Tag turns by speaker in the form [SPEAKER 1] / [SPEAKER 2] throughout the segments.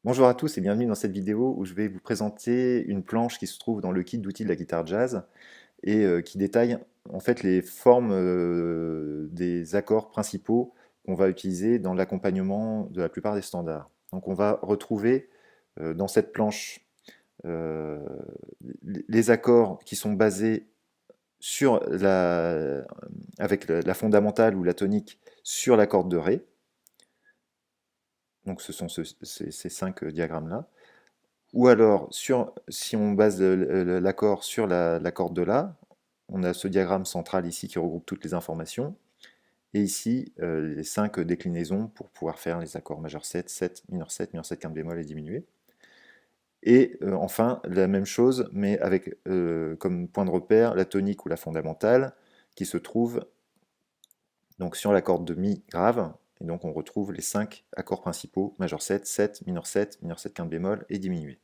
[SPEAKER 1] Bonjour à tous et bienvenue dans cette vidéo où je vais vous présenter une planche qui se trouve dans le kit d'outils de la guitare jazz et qui détaille en fait les formes des accords principaux qu'on va utiliser dans l'accompagnement de la plupart des standards. Donc on va retrouver dans cette planche euh, les accords qui sont basés sur avec la fondamentale ou la tonique sur la corde de Ré. Donc ce sont ces cinq diagrammes-là. Ou alors, si on base l'accord sur la corde de La, on a ce diagramme central ici qui regroupe toutes les informations, et ici les 5 déclinaisons pour pouvoir faire les accords majeur 7, 7, mineur 7 quinte bémol et diminué. Et enfin, la même chose, mais avec comme point de repère la tonique ou la fondamentale, qui se trouve donc sur la corde de Mi grave, et donc on retrouve les 5 accords principaux, majeur 7, 7, mineur 7 quinte bémol et diminué.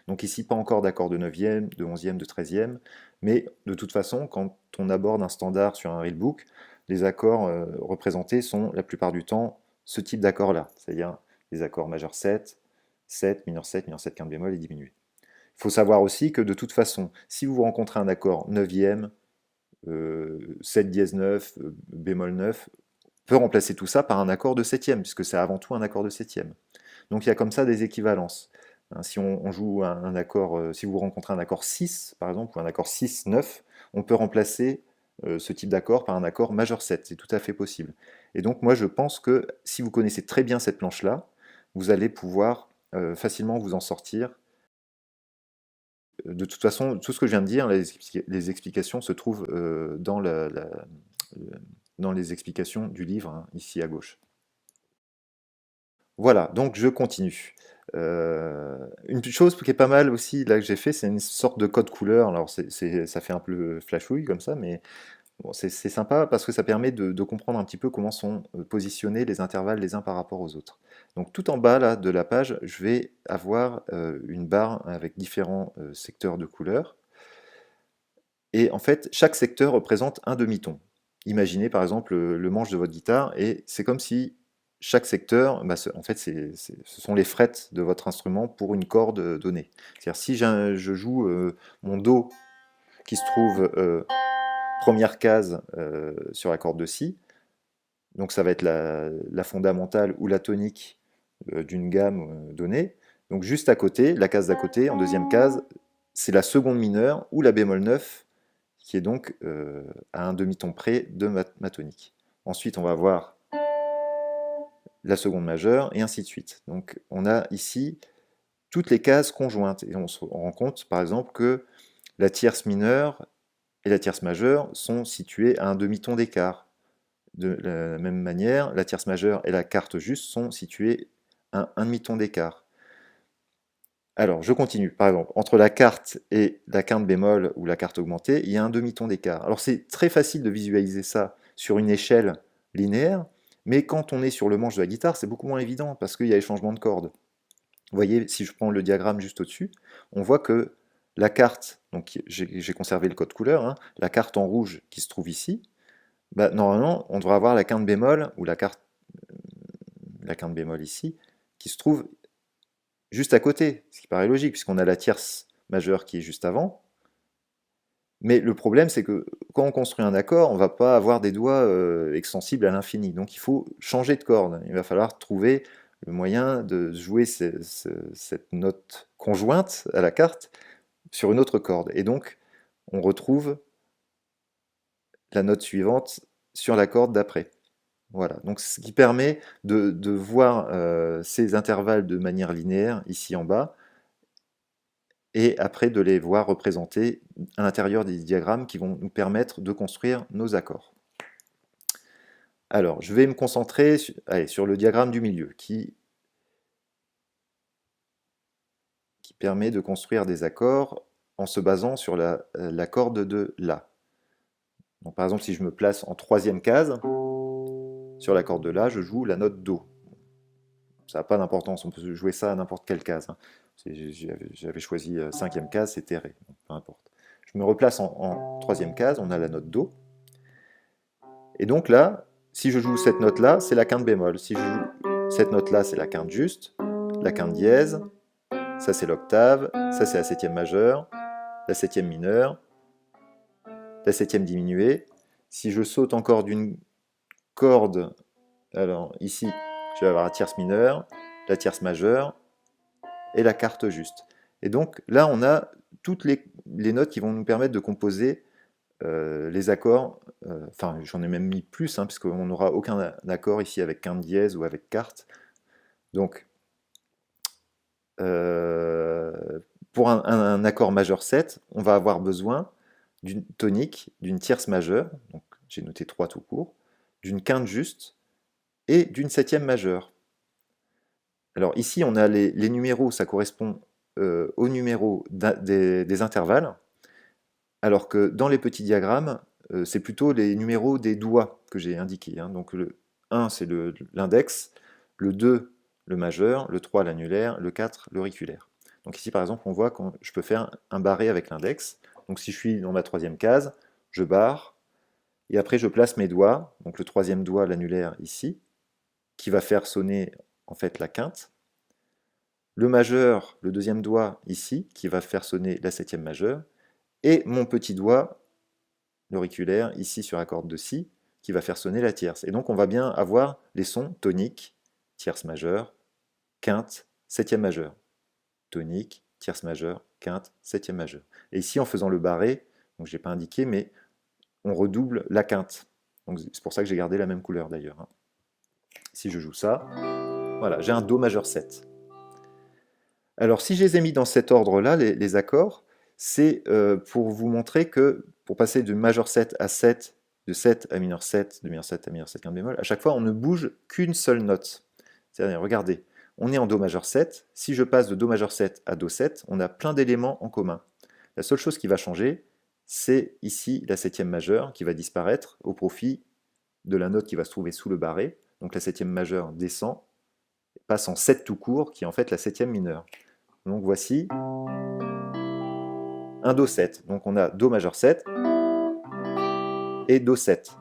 [SPEAKER 1] Donc ici, pas encore d'accord de 9e, de 11e, de 13e, mais de toute façon, quand on aborde un standard sur un reelbook, les accords représentés sont la plupart du temps ce type d'accord-là, c'est-à-dire les accords majeur 7, 7, mineur 7 quinte bémol et diminué. Il faut savoir aussi que de toute façon, si vous rencontrez un accord 9e, 7 dièse 9, bémol 9, on peut remplacer tout ça par un accord de 7e, puisque c'est avant tout un accord de 7e. Donc il y a comme ça des équivalences. Hein, si on joue un accord, si vous rencontrez un accord 6, par exemple, ou un accord 6-9, on peut remplacer ce type d'accord par un accord majeur 7, c'est tout à fait possible. Et donc moi je pense que si vous connaissez très bien cette planche-là, vous allez pouvoir facilement vous en sortir. De toute façon, tout ce que je viens de dire, les explications se trouvent dans les explications du livre, hein, ici à gauche. Voilà, donc je continue. Une chose qui est pas mal aussi, là que j'ai fait, c'est une sorte de code couleur. Alors ça fait un peu flashouille comme ça, mais bon, c'est sympa parce que ça permet de comprendre un petit peu comment sont positionnés les intervalles les uns par rapport aux autres. Donc tout en bas là, de la page, je vais avoir une barre avec différents secteurs de couleurs. Et en fait, chaque secteur représente un demi-ton. Imaginez par exemple le manche de votre guitare, et c'est comme si chaque secteur, bah, en fait, ce sont les frettes de votre instrument pour une corde donnée. C'est-à-dire si je joue mon Do qui se trouve première case sur la corde de Si, donc ça va être la fondamentale ou la tonique d'une gamme donnée. Donc juste à côté, la case d'à côté, en deuxième case, c'est la seconde mineure ou la bémol 9 qui est donc à un demi-ton près de ma tonique. Ensuite, on va voir la seconde majeure, et ainsi de suite. Donc on a ici toutes les cases conjointes, et on se rend compte par exemple que la tierce mineure et la tierce majeure sont situées à un demi-ton d'écart. De la même manière, la tierce majeure et la quarte juste sont situées à un demi-ton d'écart. Alors, je continue. Par exemple, entre la quarte et la quinte bémol ou la quarte augmentée, il y a un demi-ton d'écart. Alors, c'est très facile de visualiser ça sur une échelle linéaire, mais quand on est sur le manche de la guitare, c'est beaucoup moins évident parce qu'il y a les changements de cordes. Vous voyez, si je prends le diagramme juste au-dessus, on voit que la carte, donc j'ai conservé le code couleur, hein, la carte en rouge qui se trouve ici, bah, normalement, on devrait avoir la quinte bémol ou la quinte bémol ici, qui se trouve juste à côté, ce qui paraît logique, puisqu'on a la tierce majeure qui est juste avant. Mais le problème, c'est que quand on construit un accord, on ne va pas avoir des doigts extensibles à l'infini. Donc il faut changer de corde. Il va falloir trouver le moyen de jouer cette note conjointe à la carte sur une autre corde. Et donc, on retrouve la note suivante sur la corde d'après. Voilà, donc ce qui permet de voir ces intervalles de manière linéaire ici en bas, et après de les voir représentés à l'intérieur des diagrammes qui vont nous permettre de construire nos accords. Alors, je vais me concentrer sur le diagramme du milieu qui permet de construire des accords en se basant sur la corde de La. Donc, par exemple, si je me place en troisième case, sur la corde de La, je joue la note Do. Ça n'a pas d'importance, on peut jouer ça à n'importe quelle case. Hein. J'avais choisi cinquième case, c'était Ré, peu importe. Je me replace en troisième case, on a la note Do. Et donc là, si je joue cette note-là, c'est la quinte bémol. Si je joue cette note-là, c'est la quinte juste. la quinte dièse, ça c'est l'octave, ça c'est la septième majeure, la septième mineure, la septième diminuée. Si je saute encore d'une corde, alors ici je vais avoir la tierce mineure, la tierce majeure et la quarte juste. Et donc là on a toutes les notes qui vont nous permettre de composer les accords, enfin j'en ai même mis plus, hein, puisqu'on n'aura aucun accord ici avec quinte dièse ou avec quarte. Donc pour un accord majeur 7, on va avoir besoin d'une tonique, d'une tierce majeure, donc j'ai noté 3 tout court, d'une quinte juste et d'une septième majeure. Alors ici on a les numéros, ça correspond aux numéros des intervalles, alors que dans les petits diagrammes, c'est plutôt les numéros des doigts que j'ai indiqués. Hein. Donc le 1 c'est l'index, le 2 le majeur, le 3 l'annulaire, le 4 l'auriculaire. Donc ici par exemple on voit que je peux faire un barré avec l'index. Donc si je suis dans ma troisième case, je barre, et après je place mes doigts, donc le troisième doigt, l'annulaire ici, qui va faire sonner en fait la quinte. Le majeur, le deuxième doigt ici, qui va faire sonner la septième majeure, et mon petit doigt, l'auriculaire, ici sur la corde de Si, qui va faire sonner la tierce. Et donc on va bien avoir les sons toniques, tierce majeure, quinte, septième majeure. Tonique, tierce majeure, quinte, septième majeure. Et ici en faisant le barré, donc je n'ai pas indiqué, mais on redouble la quinte. C'est pour ça que j'ai gardé la même couleur d'ailleurs. Hein. Si je joue ça, voilà, j'ai un Do majeur 7. Alors si je les ai mis dans cet ordre-là, les accords, c'est pour vous montrer que pour passer de majeur 7 à 7, de 7 à mineur 7, de mineur 7 à mineur 7 quinte bémol, à chaque fois on ne bouge qu'une seule note. C'est-à-dire, regardez, on est en Do majeur 7, si je passe de Do majeur 7 à Do 7, on a plein d'éléments en commun. La seule chose qui va changer, c'est ici la septième majeure qui va disparaître au profit de la note qui va se trouver sous le barré. Donc la septième majeure descend, passe en 7 tout court, qui est en fait la septième mineure. Donc voici un Do 7. Donc on a Do majeur 7 et Do 7.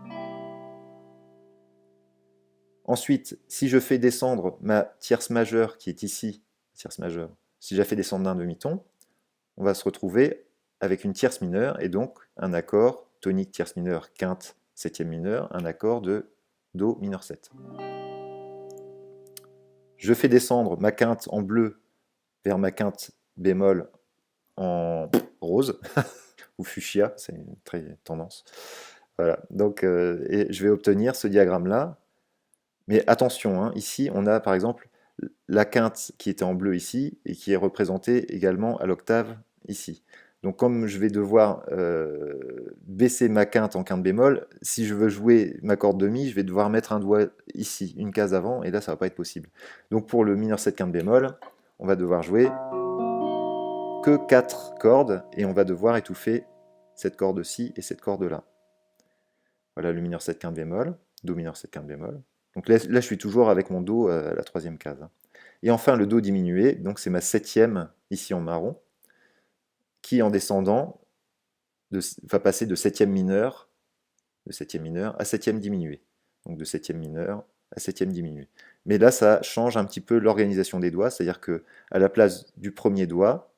[SPEAKER 1] Ensuite, si je fais descendre ma tierce majeure qui est ici, tierce majeure, si je la fais descendre d'un demi-ton, on va se retrouver avec une tierce mineure et donc un accord tonique tierce mineure quinte septième mineure, un accord de Do mineur 7. Je fais descendre ma quinte en bleu vers ma quinte bémol en rose, ou fuchsia, c'est une très tendance. Voilà, donc et je vais obtenir ce diagramme-là. Mais attention, hein, ici on a par exemple la quinte qui était en bleu ici et qui est représentée également à l'octave ici. Donc comme je vais devoir baisser ma quinte en quinte bémol, si je veux jouer ma corde de mi, je vais devoir mettre un doigt ici, une case avant, et là ça va pas être possible. Donc pour le mineur 7 quinte bémol, on va devoir jouer que 4 cordes, et on va devoir étouffer cette corde-ci et cette corde-là. Voilà le mineur 7 quinte bémol, Do mineur 7 quinte bémol. Donc là, je suis toujours avec mon Do à la troisième case. Et enfin le Do diminué, donc c'est ma septième ici en marron, qui en descendant va passer de septième mineur à septième diminué. Donc de septième mineur à septième diminué. Mais là, ça change un petit peu l'organisation des doigts, c'est-à-dire que à la place du premier doigt,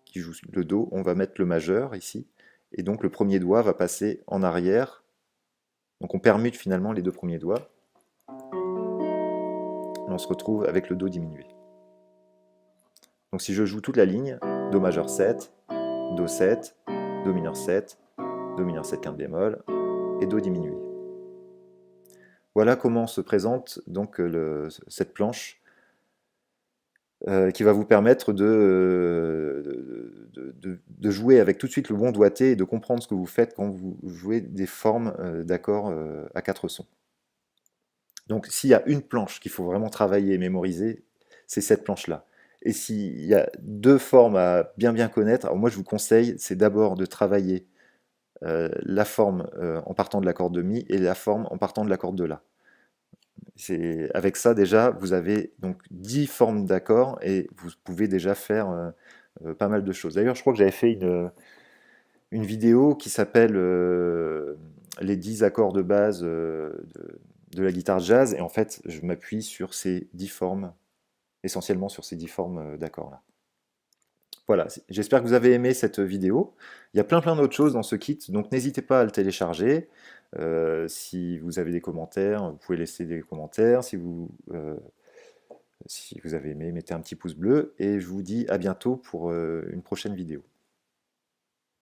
[SPEAKER 1] qui joue le Do, on va mettre le majeur ici, et donc le premier doigt va passer en arrière. Donc on permute finalement les deux premiers doigts. Et on se retrouve avec le Do diminué. Donc si je joue toute la ligne, Do majeur 7, Do 7, Do mineur 7, Do mineur 7 quinte bémol et Do diminué. Voilà comment se présente donc cette planche qui va vous permettre de jouer avec tout de suite le bon doigté et de comprendre ce que vous faites quand vous jouez des formes d'accords à 4 sons. Donc s'il y a une planche qu'il faut vraiment travailler et mémoriser, c'est cette planche-là. Et s'il y a deux formes à bien connaître, alors moi je vous conseille, c'est d'abord de travailler la forme en partant de la corde de Mi et la forme en partant de la corde de La. Avec ça déjà, vous avez donc 10 formes d'accords et vous pouvez déjà faire pas mal de choses. D'ailleurs, je crois que j'avais fait une vidéo qui s'appelle les 10 accords de base de la guitare jazz, et en fait, je m'appuie sur ces 10 formes essentiellement sur ces 10 formes d'accords-là. Voilà, j'espère que vous avez aimé cette vidéo. Il y a plein d'autres choses dans ce kit, donc n'hésitez pas à le télécharger. Si vous avez des commentaires, vous pouvez laisser des commentaires. Si vous avez aimé, mettez un petit pouce bleu. Et je vous dis à bientôt pour une prochaine vidéo.